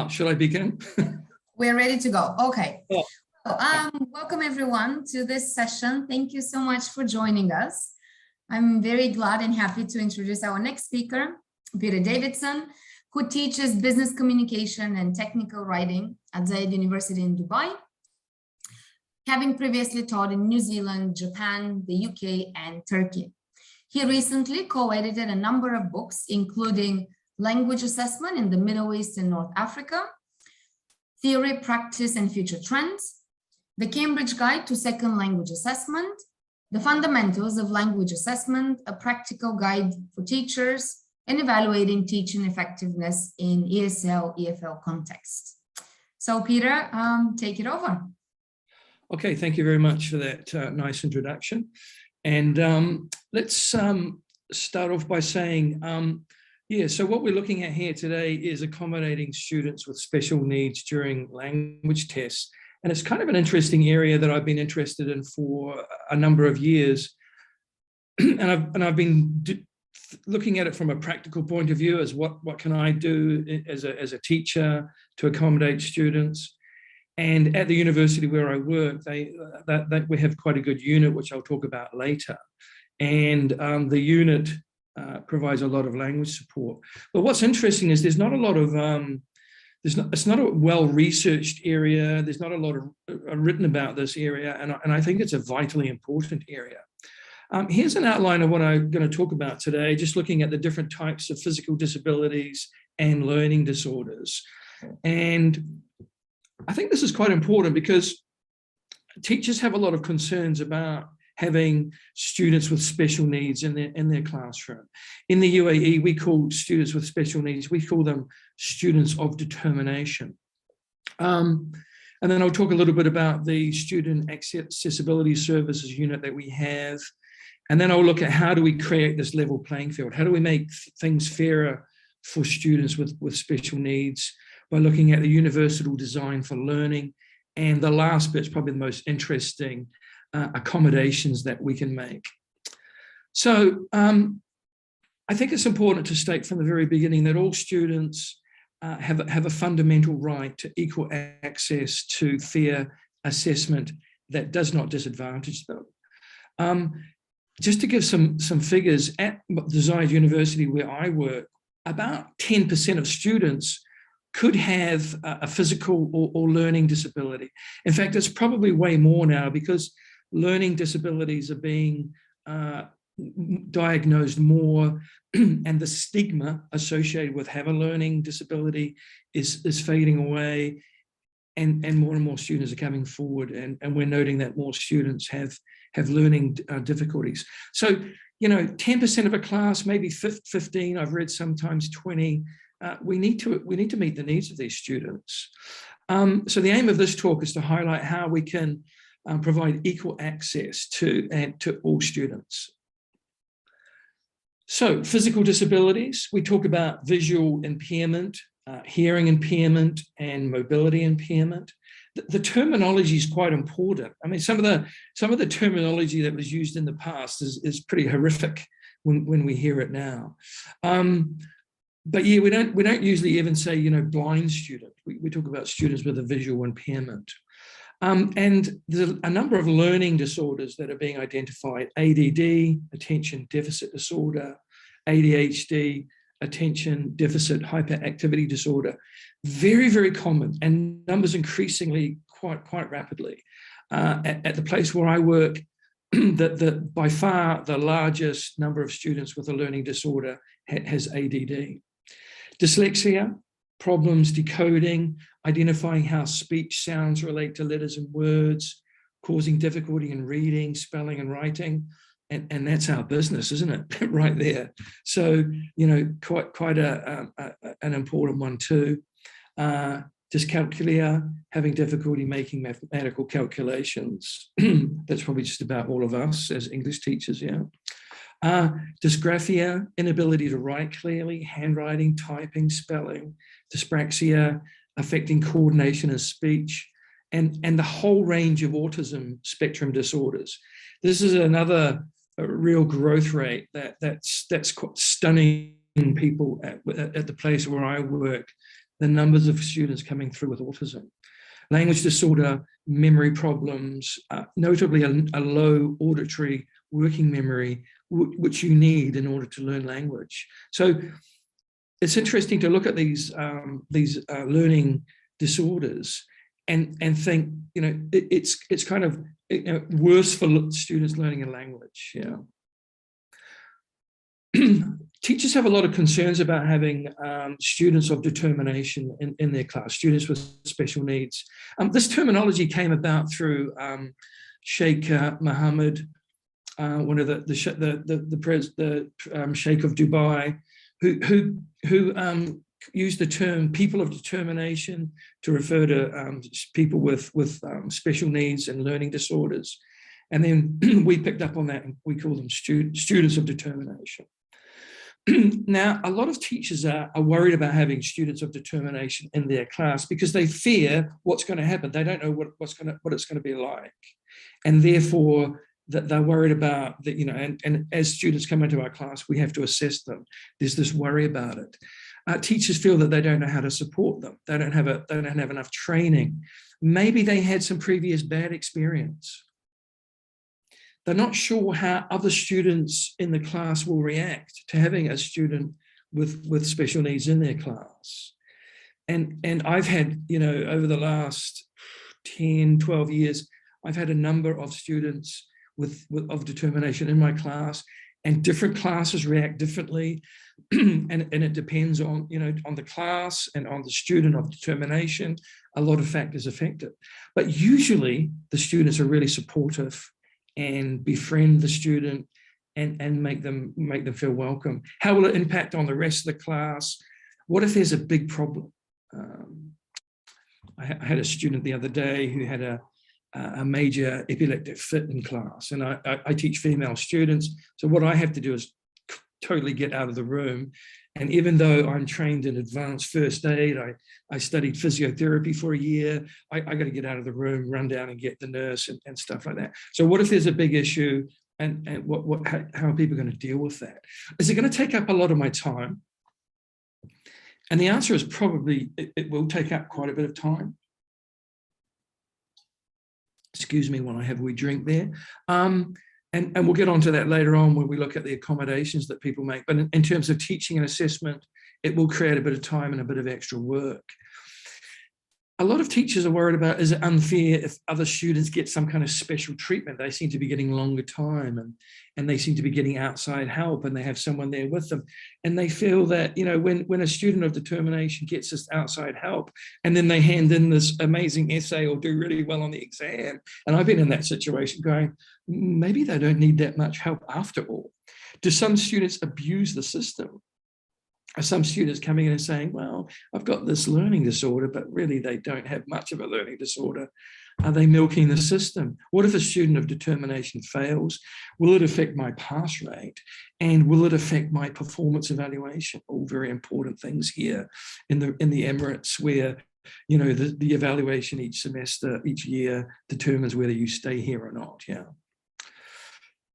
Should I begin? We're ready to go. Okay. Oh. Welcome everyone to this session. Thank you so much for joining us. I'm very glad and happy to introduce our next speaker, Peter Davidson, who teaches business communication and technical writing at Zayed University in Dubai, having previously taught in New Zealand, Japan, the UK, and Turkey. He recently co-edited a number of books, including Language Assessment in the Middle East and North Africa, Theory, Practice, and Future Trends, The Cambridge Guide to Second Language Assessment, The Fundamentals of Language Assessment, a practical guide for teachers, and evaluating teaching effectiveness in ESL, EFL context. So Peter, take it over. Okay, thank you very much for that nice introduction. And let's start off by saying, so what we're looking at here today is accommodating students with special needs during language tests. And it's kind of an interesting area that I've been interested in for a number of years. and I've been looking at it from a practical point of view as what can I do as a teacher to accommodate students. And at the university where I work, we have quite a good unit, which I'll talk about later. And the unit provides a lot of language support. But what's interesting is there's not a lot of, it's not a well-researched area. There's not a lot of written about this area. And I think it's a vitally important area. Here's an outline of what I'm going to talk about today, just looking at the different types of physical disabilities and learning disorders. And I think this is quite important because teachers have a lot of concerns about having students with special needs in their classroom. In the UAE, we call students with special needs, we call them students of determination. And then I'll talk a little bit about the Student Accessibility Services unit that we have. And then I'll look at how do we create this level playing field? How do we make things fairer for students with special needs by looking at the universal design for learning? And the last bit's probably the most interesting, accommodations that we can make. So I think it's important to state from the very beginning that all students have a fundamental right to equal access to fair assessment that does not disadvantage them. Just to give some figures, at Zayed University where I work, about 10% of students could have a physical or learning disability. In fact, it's probably way more now because learning disabilities are being diagnosed more, and the stigma associated with having a learning disability is fading away, and more students are coming forward, and we're noting that more students have learning difficulties. So, 10% of a class, maybe 15, I've read sometimes 20, we need to meet the needs of these students. So the aim of this talk is to highlight how we can provide equal access to all students. So physical disabilities, we talk about visual impairment, hearing impairment, and mobility impairment. The terminology is quite important. I mean, some of the terminology that was used in the past is pretty horrific when we hear it now. But yeah, we don't usually even say, blind student. We talk about students with a visual impairment. And there's a number of learning disorders that are being identified: ADD, attention deficit disorder, ADHD, attention deficit hyperactivity disorder. Very, very common, and numbers increasingly quite rapidly. At the place where I work, by far the largest number of students with a learning disorder has ADD. Dyslexia, problems decoding, identifying how speech sounds relate to letters and words, causing difficulty in reading, spelling, and writing. And that's our business, isn't it? Right there. So, quite an important one too. Dyscalculia, having difficulty making mathematical calculations. That's probably just about all of us as English teachers, yeah. Dysgraphia, inability to write clearly, handwriting, typing, spelling. Dyspraxia, affecting coordination and speech, and the whole range of autism spectrum disorders. This is another real growth rate that's quite stunning. People at the place where I work, the numbers of students coming through with autism. Language disorder, memory problems, notably a low auditory working memory, which you need in order to learn language. So it's interesting to look at these learning disorders and think, it's kind of worse for students learning a language. Yeah. Teachers have a lot of concerns about having students of determination in their class, students with special needs. This terminology came about through Sheikh Mohammed, one of the Sheikh of Dubai, who used the term people of determination to refer to people with special needs and learning disorders. And then we picked up on that and we call them students of determination. Now, a lot of teachers are worried about having students of determination in their class because they fear what's going to happen. They don't know what it's going to be like. And therefore, that they're worried about that, and as students come into our class, we have to assess them. There's this worry about it. Teachers feel that they don't know how to support them. They don't have enough training. Maybe they had some previous bad experience. They're not sure how other students in the class will react to having a student with special needs in their class. And I've had, over the last 10, 12 years, I've had a number of students of determination in my class, and different classes react differently. And it depends on, on the class and on the student of determination. A lot of factors affect it. But usually the students are really supportive and befriend the student and make them feel welcome. How will it impact on the rest of the class? What if there's a big problem? I had a student the other day who had a major epileptic fit in class, and I teach female students. So what I have to do is totally get out of the room. And even though I'm trained in advanced first aid, I studied physiotherapy for a year, I got to get out of the room, run down and get the nurse and stuff like that. So what if there's a big issue, and how are people going to deal with that? Is it going to take up a lot of my time? And the answer is probably it will take up quite a bit of time. Excuse me while I have a wee drink there. And we'll get onto that later on when we look at the accommodations that people make. But in terms of teaching and assessment, it will create a bit of time and a bit of extra work. A lot of teachers are worried about, is it unfair if other students get some kind of special treatment? They seem to be getting longer time and they seem to be getting outside help, and they have someone there with them. And they feel that, when a student of determination gets this outside help and then they hand in this amazing essay or do really well on the exam, and I've been in that situation going, maybe they don't need that much help after all. Do some students abuse the system? Are some students coming in and saying, well, I've got this learning disorder, but really they don't have much of a learning disorder? Are they milking the system? What if a student of determination fails? Will it affect my pass rate? And will it affect my performance evaluation? All very important things here in the Emirates, where the evaluation each semester, each year determines whether you stay here or not. Yeah.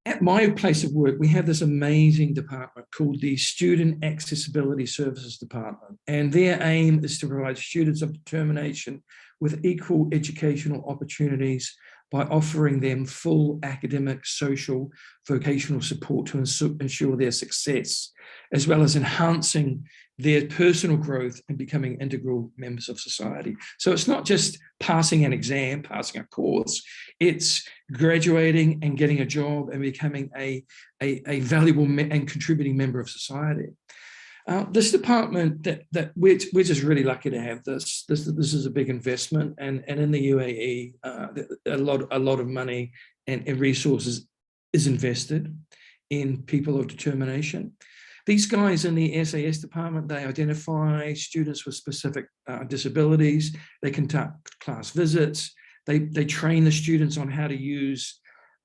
At my place of work, we have this amazing department called the Student Accessibility Services Department. And their aim is to provide students of determination with equal educational opportunities by offering them full academic, social, vocational support to ensure their success, as well as enhancing their personal growth and becoming integral members of society. So it's not just passing an exam, passing a course, it's graduating and getting a job and becoming a valuable and contributing member of society. This department, that we're just really lucky to have this. This is a big investment, and in the UAE, a lot of money and resources is invested in people of determination. These guys in the SAS department, they identify students with specific disabilities. They conduct class visits. They train the students on how to use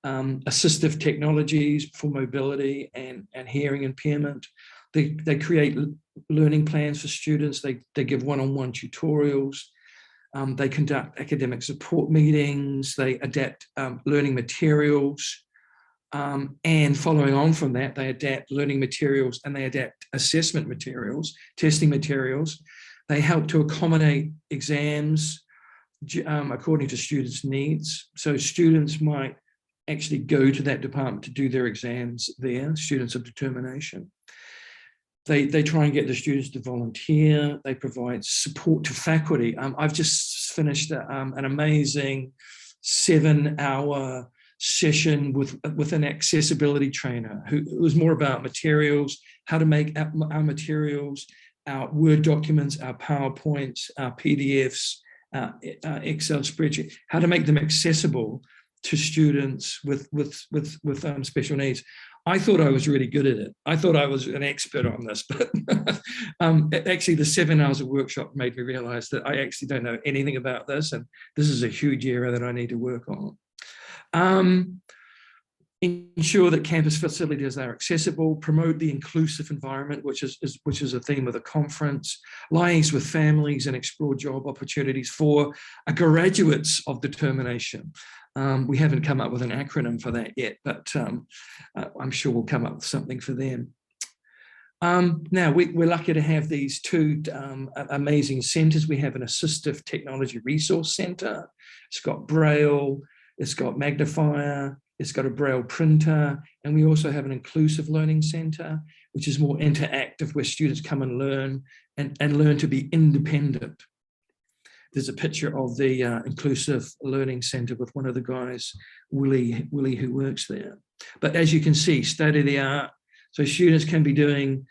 assistive technologies for mobility and hearing impairment. They create learning plans for students. They give one-on-one tutorials. They conduct academic support meetings. They adapt learning materials. And following on from that, they adapt learning materials and they adapt assessment materials, testing materials They help to accommodate exams according to students' needs. So students might actually go to that department to do their exams there, students of determination. They try and get the students to volunteer. They provide support to faculty. I've just finished an amazing 7-hour session with an accessibility trainer who was more about materials, how to make our materials, our Word documents, our PowerPoints, our PDFs, Excel spreadsheet, how to make them accessible to students with special needs. I thought I was really good at it. I thought I was an expert on this, but actually the 7 hours of workshop made me realize that I actually don't know anything about this, and this is a huge area that I need to work on. Ensure that campus facilities are accessible, promote the inclusive environment, which is a theme of the conference, liaise with families and explore job opportunities for graduates of determination. We haven't come up with an acronym for that yet, but I'm sure we'll come up with something for them. Now, we're lucky to have these two amazing centres. We have an assistive technology resource centre. It's got braille, it's got magnifier, it's got a braille printer, and we also have an inclusive learning centre, which is more interactive, where students come and learn and learn to be independent. There's a picture of the inclusive learning centre with one of the guys, Willie, who works there. But as you can see, state of the art. So students can be doing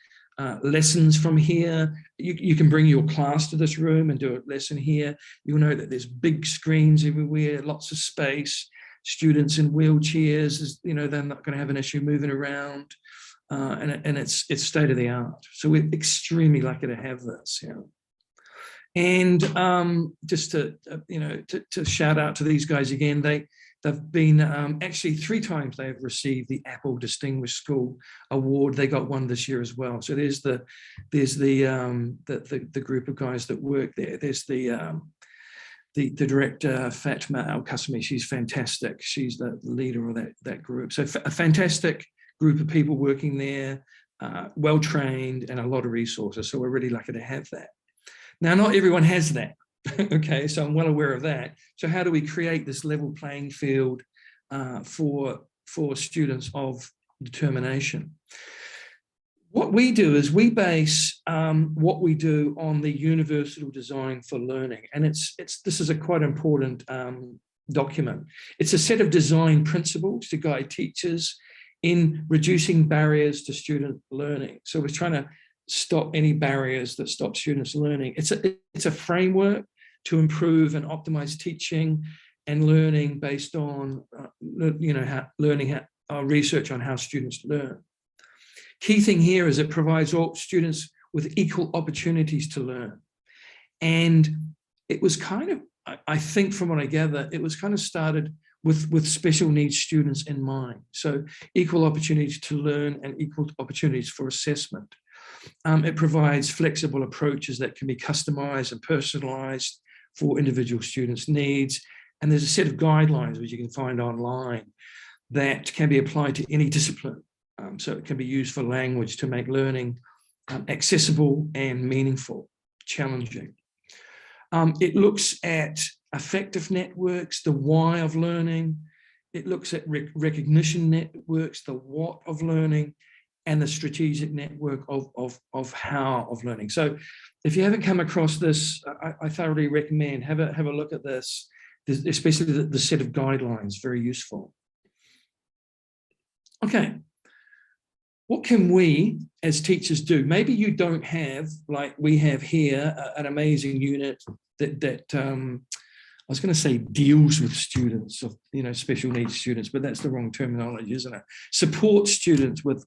lessons from here. You can bring your class to this room and do a lesson here. You'll know that there's big screens everywhere, lots of space. Students in wheelchairs, you know, they're not going to have an issue moving around, and it's state of the art. So we're extremely lucky to have this. Yeah. And just to to shout out to these guys again, they've been actually 3 times they have received the Apple Distinguished School Award. They got one this year as well. So there's the group of guys that work there. There's the director, Fatma Al-Qasmi. She's fantastic. She's the leader of that group. So a fantastic group of people working there, well-trained, and a lot of resources. So we're really lucky to have that. Now, not everyone has that. Okay, so I'm well aware of that. So how do we create this level playing field for students of determination? What we do is we base what we do on the universal design for learning, and this is a quite important document. It's a set of design principles to guide teachers in reducing barriers to student learning. So we're trying to stop any barriers that stop students learning. It's a framework to improve and optimize teaching and learning based on research on how students learn. Key thing here is it provides all students with equal opportunities to learn. And it was kind of, I think from what I gather, it was kind of started with special needs students in mind. So equal opportunities to learn and equal opportunities for assessment. It provides flexible approaches that can be customized and personalized for individual students' needs. And there's a set of guidelines which you can find online that can be applied to any discipline. So it can be used for language to make learning accessible and meaningful, challenging. It looks at affective networks, the why of learning. It looks at recognition networks, the what of learning, and the strategic network of how of learning. So if you haven't come across this, I thoroughly recommend have a look at this, especially the set of guidelines, very useful. Okay. What can we as teachers do? Maybe you don't have, like we have here, an amazing unit that I was going to say deals with students of, special needs students, but that's the wrong terminology, isn't it? Support students with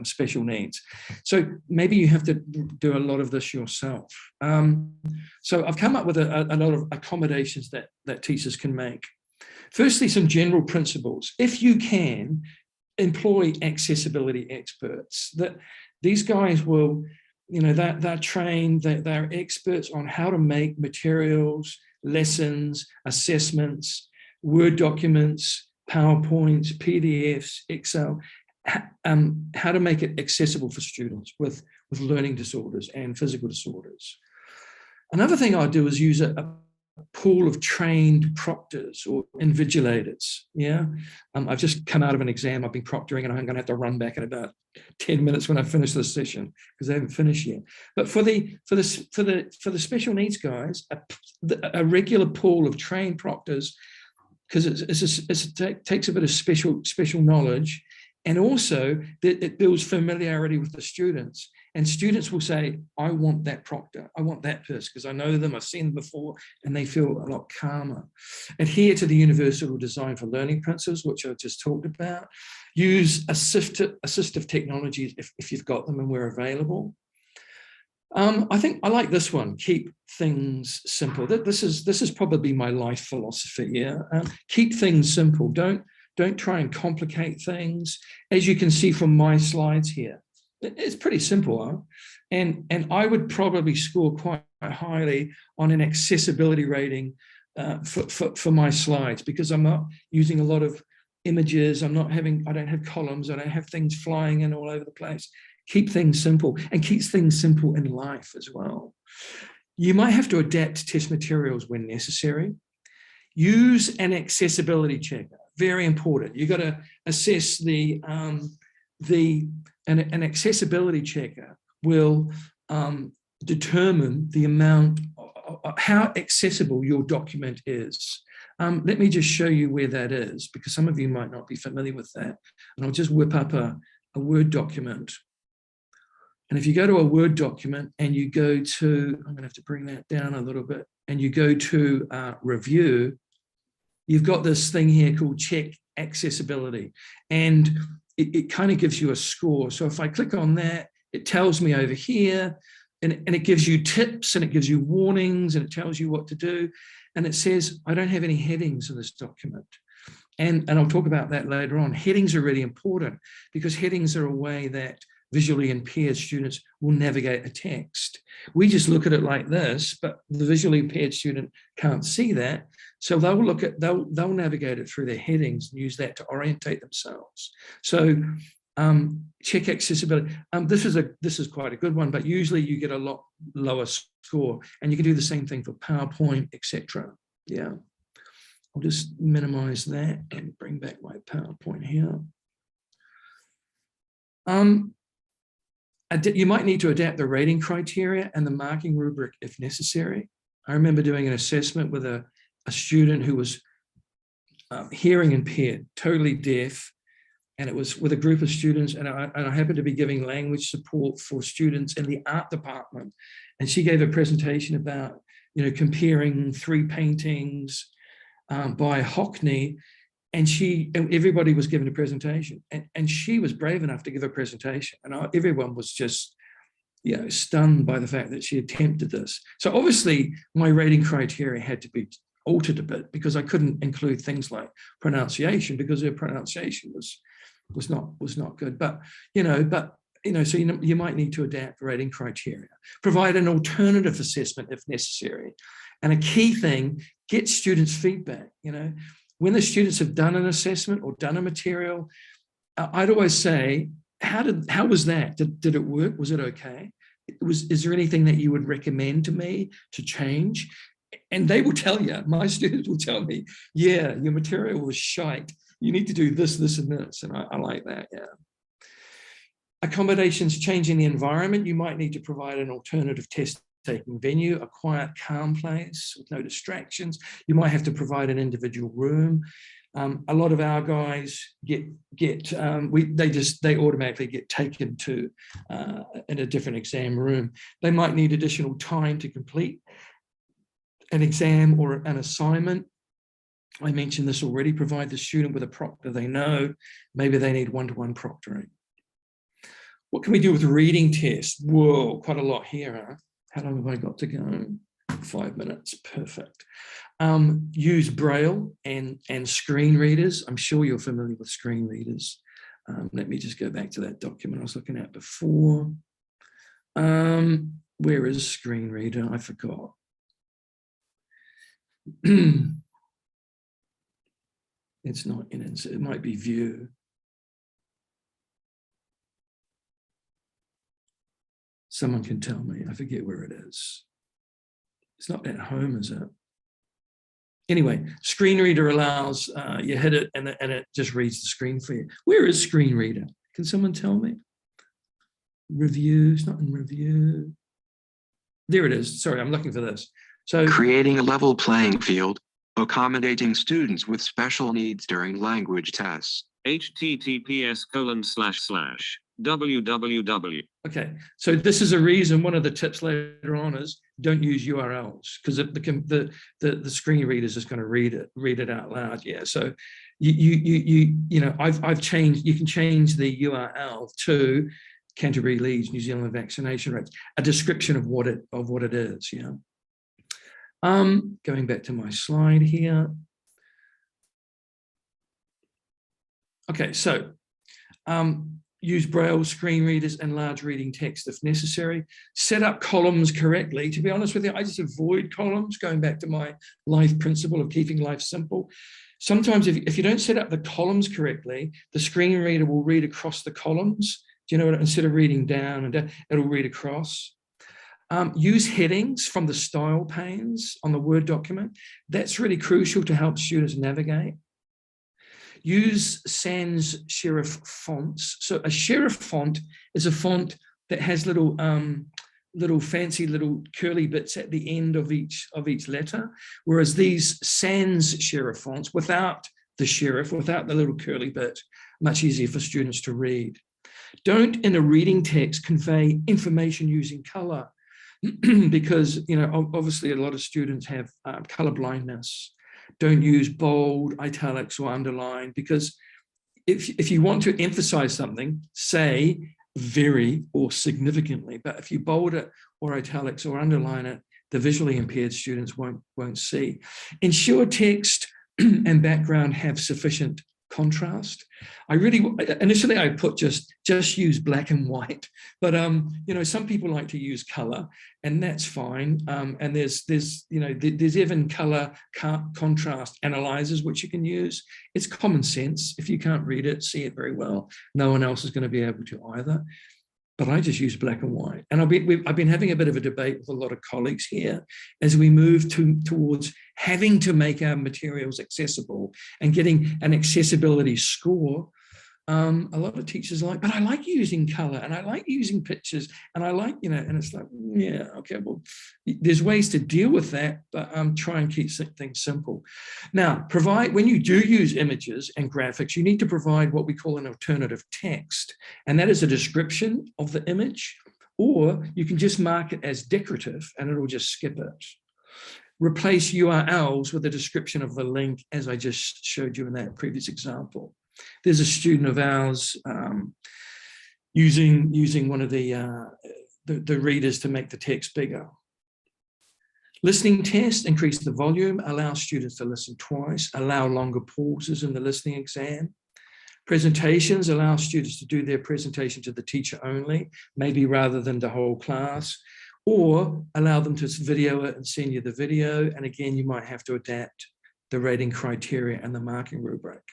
special needs. So maybe you have to do a lot of this yourself. So I've come up with a lot of accommodations that teachers can make. Firstly, some general principles. If you can, employ accessibility experts. That these guys will, they're trained, they're experts on how to make materials, lessons, assessments, Word documents, PowerPoints, PDFs, Excel, how to make it accessible for students with learning disorders and physical disorders. Another thing I do is use a pool of trained proctors or invigilators. Yeah, I've just come out of an exam. I've been proctoring, and I'm going to have to run back in about 10 minutes when I finish this session because I haven't finished yet. But for the special needs guys, a regular pool of trained proctors, because it takes a bit of special knowledge, and also it builds familiarity with the students. And students will say, I want that proctor, I want that person, because I know them, I've seen them before, and they feel a lot calmer. Adhere to the universal design for learning principles, which I just talked about. Use assistive technologies if you've got them and where available. I think I like this one. Keep things simple. This is probably my life philosophy. Yeah, keep things simple. Don't try and complicate things. As you can see from my slides here, it's pretty simple, huh? And I would probably score quite highly on an accessibility rating for my slides, because I'm not using a lot of images. I don't have columns. I don't have things flying in all over the place. Keep things simple, and keep things simple in life as well. You might have to adapt test materials when necessary. Use an accessibility checker, very important. You've got to assess an accessibility checker will determine the amount, how accessible your document is. Let me just show you where that is, because some of you might not be familiar with that. And I'll just whip up a Word document. And if you go to a Word document and you go to, I'm going to have to bring that down a little bit, and you go to review, you've got this thing here called check accessibility. And it kind of gives you a score. So if I click on that, it tells me over here, and it gives you tips, and it gives you warnings, and it tells you what to do. And it says, I don't have any headings in this document. And I'll talk about that later on. Headings are really important, because headings are a way that visually impaired students will navigate a text. We just look at it like this, but the visually impaired student can't see that. So they'll navigate it through their headings and use that to orientate themselves. So check accessibility. This is quite a good one, but usually you get a lot lower score, and you can do the same thing for PowerPoint, etc. Yeah, I'll just minimize that and bring back my PowerPoint here. You might need to adapt the rating criteria and the marking rubric if necessary. I remember doing an assessment with a student who was hearing impaired, totally deaf, and it was with a group of students, and I happened to be giving language support for students in the art department. And she gave a presentation about, comparing 3 paintings by Hockney, and everybody was given a presentation, and she was brave enough to give a presentation, and everyone was just stunned by the fact that she attempted this. So obviously my rating criteria had to be altered a bit, because I couldn't include things like pronunciation, because her pronunciation was not good. But so you might need to adapt rating criteria. Provide an alternative assessment if necessary, and a key thing: get students' feedback. When the students have done an assessment or done a material, I'd always say, how was that? Did it work? Was it okay? Is there anything that you would recommend to me to change? And they will tell you, my students will tell me, yeah, your material was shite. You need to do this, this, and this. And I like that, yeah. Accommodations: changing the environment. You might need to provide an alternative test-taking venue, a quiet, calm place with no distractions. You might have to provide an individual room. A lot of our guys they automatically get taken to in a different exam room. They might need additional time to complete an exam or an assignment. I mentioned this already. Provide the student with a proctor they know. Maybe they need one-to-one proctoring. What can we do with reading tests? Whoa, quite a lot here, huh? How long have I got to go? 5 minutes, perfect. Use braille and screen readers. I'm sure you're familiar with screen readers. Let me just go back to that document I was looking at before. Where is screen reader? I forgot. It's not in it. It might be view. Someone can tell me. I forget where it is. It's not at home, is it? Anyway, screen reader allows you hit it and it just reads the screen for you. Where is screen reader? Can someone tell me? Review, it's not in review. There it is. Sorry, I'm looking for this. So creating a level playing field, accommodating students with special needs during language tests. https://www. Okay, so this is a reason. One of the tips later on is don't use URLs, because the screen reader is just going to read it out loud. Yeah, so you know I've changed. You can change the URL to Canterbury Leeds, New Zealand vaccination rates, a description of what it is. Yeah. Going back to my slide here. Okay, so use Braille screen readers and large reading text if necessary. Set up columns correctly. To be honest with you, I just avoid columns, going back to my life principle of keeping life simple. Sometimes if you don't set up the columns correctly, the screen reader will read across the columns. Do you know what? Instead of reading down and down, it'll read across. Use headings from the style panes on the Word document. That's really crucial to help students navigate. Use sans serif fonts. So a serif font is a font that has little fancy little curly bits at the end of each letter, whereas these sans serif fonts, without the serif, without the little curly bit, much easier for students to read. Don't, in a reading text, convey information using color, because obviously a lot of students have color blindness. Don't use bold, italics, or underline, because if you want to emphasize something, say very or significantly, but if you bold it or italics or underline it, the visually impaired students won't see. Ensure text and background have sufficient contrast. Initially I put just use black and white, but some people like to use color, and that's fine. And there's even color contrast analyzers which you can use. It's common sense. If you can't read it, see it very well, no one else is going to be able to either. But I just use black and white. And I've been having a bit of a debate with a lot of colleagues here as we move towards having to make our materials accessible and getting an accessibility score. A lot of teachers are like, but I like using color and I like using pictures and I like, and it's like, yeah, okay, well, there's ways to deal with that, but try and keep things simple. Now, when you do use images and graphics, you need to provide what we call an alternative text, and that is a description of the image, or you can just mark it as decorative and it'll just skip it. Replace URLs with a description of the link, as I just showed you in that previous example. There's a student of ours using one of the readers to make the text bigger. Listening test, increase the volume, allow students to listen twice, allow longer pauses in the listening exam. Presentations, allow students to do their presentation to the teacher only, maybe rather than the whole class, or allow them to video it and send you the video. And again, you might have to adapt the rating criteria and the marking rubric.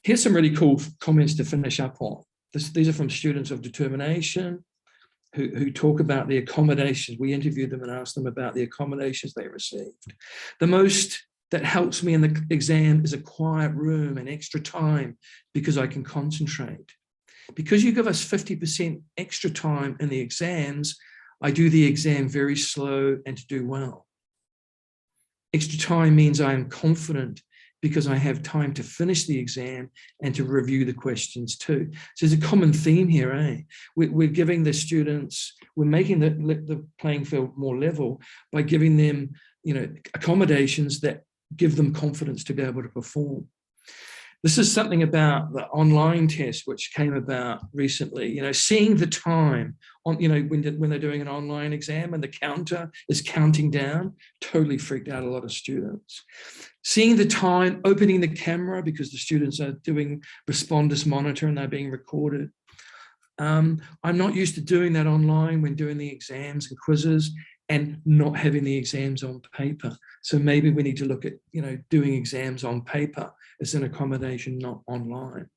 Here's some really cool comments to finish up on. These are from students of determination who talk about the accommodations. We interviewed them and asked them about the accommodations they received. The most that helps me in the exam is a quiet room and extra time because I can concentrate. Because you give us 50% extra time in the exams, I do the exam very slow and to do well. Extra time means I am confident because I have time to finish the exam and to review the questions too. So there's a common theme here, eh? We're giving the students, we're making the playing field more level by giving them, accommodations that give them confidence to be able to perform. This is something about the online test which came about recently, seeing the time on, when they're doing an online exam and the counter is counting down, totally freaked out a lot of students. Seeing the time, opening the camera because the students are doing respondus monitor and they're being recorded. I'm not used to doing that online when doing the exams and quizzes and not having the exams on paper. So maybe we need to look at, doing exams on paper as an accommodation, not online.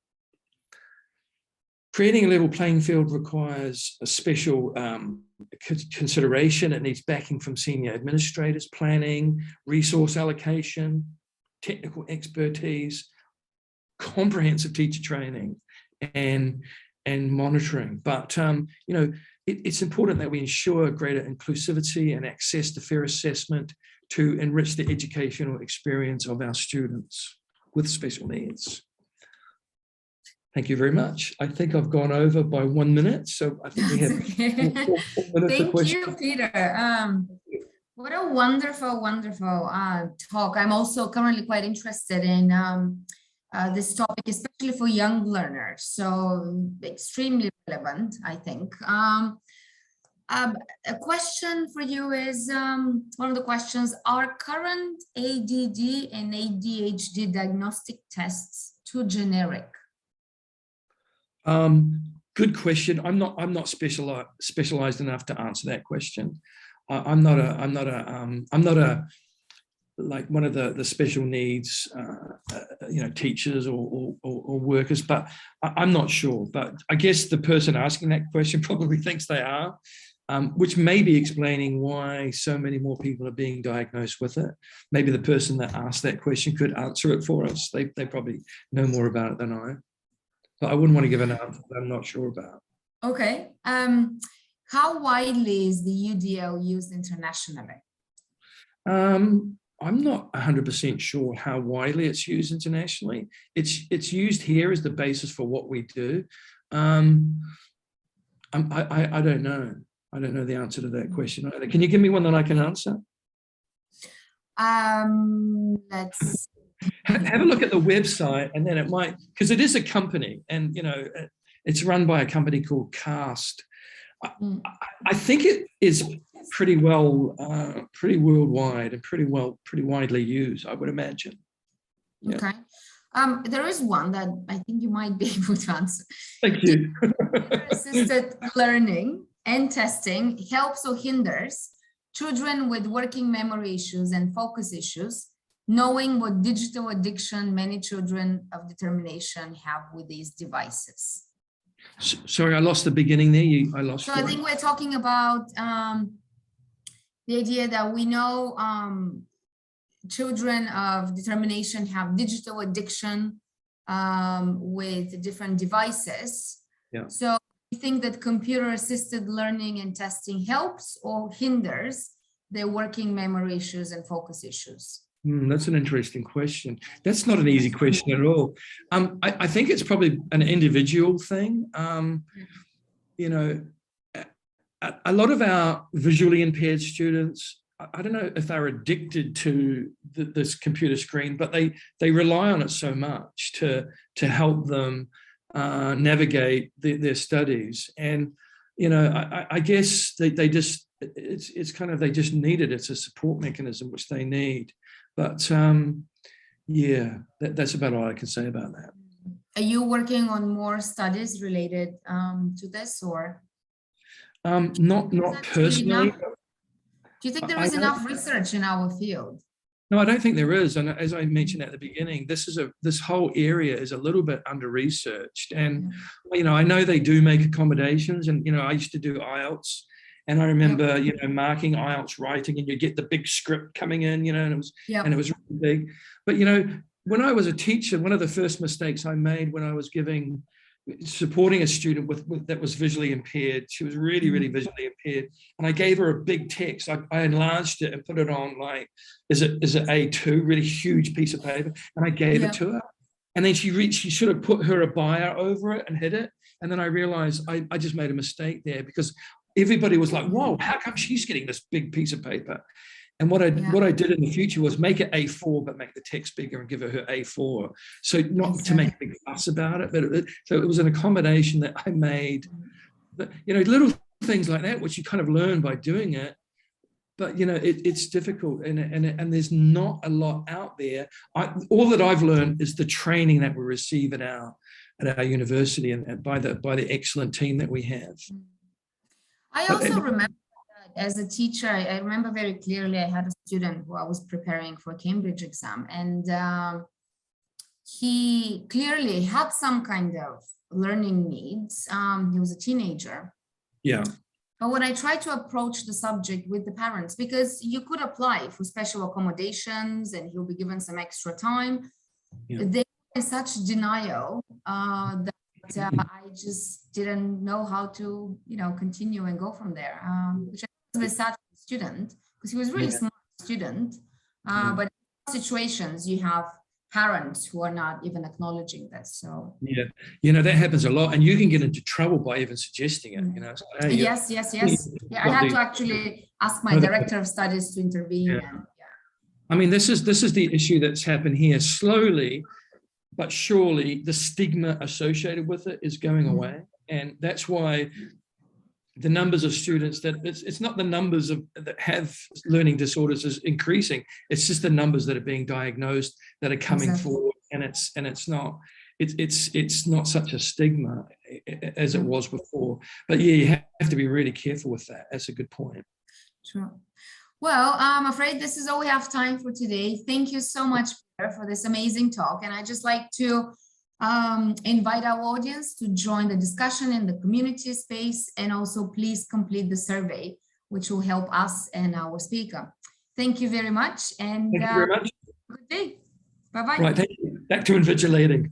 Creating a level playing field requires a special consideration. It needs backing from senior administrators, planning, resource allocation, technical expertise, comprehensive teacher training, and monitoring. But it's important that we ensure greater inclusivity and access to fair assessment to enrich the educational experience of our students with special needs. Thank you very much. I think I've gone over by 1 minute, so I think we have 4 minutes of questions. Thank you, Peter. What a wonderful, wonderful talk. I'm also currently quite interested in this topic, especially for young learners. So extremely relevant, I think. A question for you is, one of the questions, are current ADD and ADHD diagnostic tests too generic? Good question. I'm not specialized enough to answer that question. I'm not like one of the special needs, teachers or workers, but I'm not sure. But I guess the person asking that question probably thinks they are, which may be explaining why so many more people are being diagnosed with it. Maybe the person that asked that question could answer it for us. They probably know more about it than I. But I wouldn't want to give an answer that I'm not sure about. Okay. How widely is the UDL used internationally? I'm not 100% sure how widely it's used internationally. It's used here as the basis for what we do. I don't know. I don't know the answer to that question either. Can you give me one that I can answer? Let's have a look at the website, and then it might, because it is a company, and it's run by a company called CAST. I think it is pretty worldwide and pretty widely used, I would imagine. Yeah. Okay. There is one that I think you might be able to answer. Thank you. Assisted learning and testing helps or hinders children with working memory issues and focus issues, knowing what digital addiction many children of determination have with these devices. Sorry, I lost the beginning there. I lost. So I think we're talking about the idea that we know children of determination have digital addiction with different devices. Yeah. So you think that computer-assisted learning and testing helps or hinders their working memory issues and focus issues? That's an interesting question. That's not an easy question at all. I think it's probably an individual thing. A lot of our visually impaired students, I don't know if they're addicted to this computer screen, but they rely on it so much to help them navigate their studies. And I guess they just they just need it. It's a support mechanism which they need. But that's about all I can say about that. Are you working on more studies related to this, or? Not personally. Do you think there is enough research in our field? No, I don't think there is. And as I mentioned at the beginning, this whole area is a little bit under-researched. And, I know they do make accommodations. And, I used to do IELTS. And I remember, marking IELTS writing, and you get the big script coming in, and it was really big. But, when I was a teacher, one of the first mistakes I made when I was supporting a student that was visually impaired, she was really, really visually impaired, and I gave her a big text. I enlarged it and put it on is it A2, really huge piece of paper, and I gave it to her. And then she should have put her abaya over it and hid it. And then I realized I just made a mistake there, because everybody was like, whoa, how come she's getting this big piece of paper? And what I did in the future was make it A4, but make the text bigger and give her A4. So not to make a big fuss about it, but so it was an accommodation that I made. But, little things like that, which you kind of learn by doing it. But, it's difficult, and there's not a lot out there. All that I've learned is the training that we receive at our university, and by the excellent team that we have. I also remember that as a teacher, I remember very clearly I had a student who I was preparing for a Cambridge exam, and he clearly had some kind of learning needs. He was a teenager. Yeah. But when I try to approach the subject with the parents, because you could apply for special accommodations and he'll be given some extra time, they are in such denial that I just didn't know how to, continue and go from there, which I was a bit sad for the student because he was really smart student. But in situations you have parents who are not even acknowledging this. So that happens a lot, and you can get into trouble by even suggesting it. So, hey, yes. I had to actually ask my director of studies to intervene. I mean, this is the issue that's happened here. Slowly but surely the stigma associated with it is going away, and that's why the numbers of students that it's not the numbers that have learning disorders is increasing. It's just the numbers that are being diagnosed that are coming forward, and it's not such a stigma as it was before. But you have to be really careful with that. That's a good point. Sure. Well, I'm afraid this is all we have time for today. Thank you so much, Peter, for this amazing talk. And I'd just like to invite our audience to join the discussion in the community space, and also please complete the survey, which will help us and our speaker. Thank you very much. And thank you very much. Good day. Bye-bye. Right, thank you. Back to invigilating.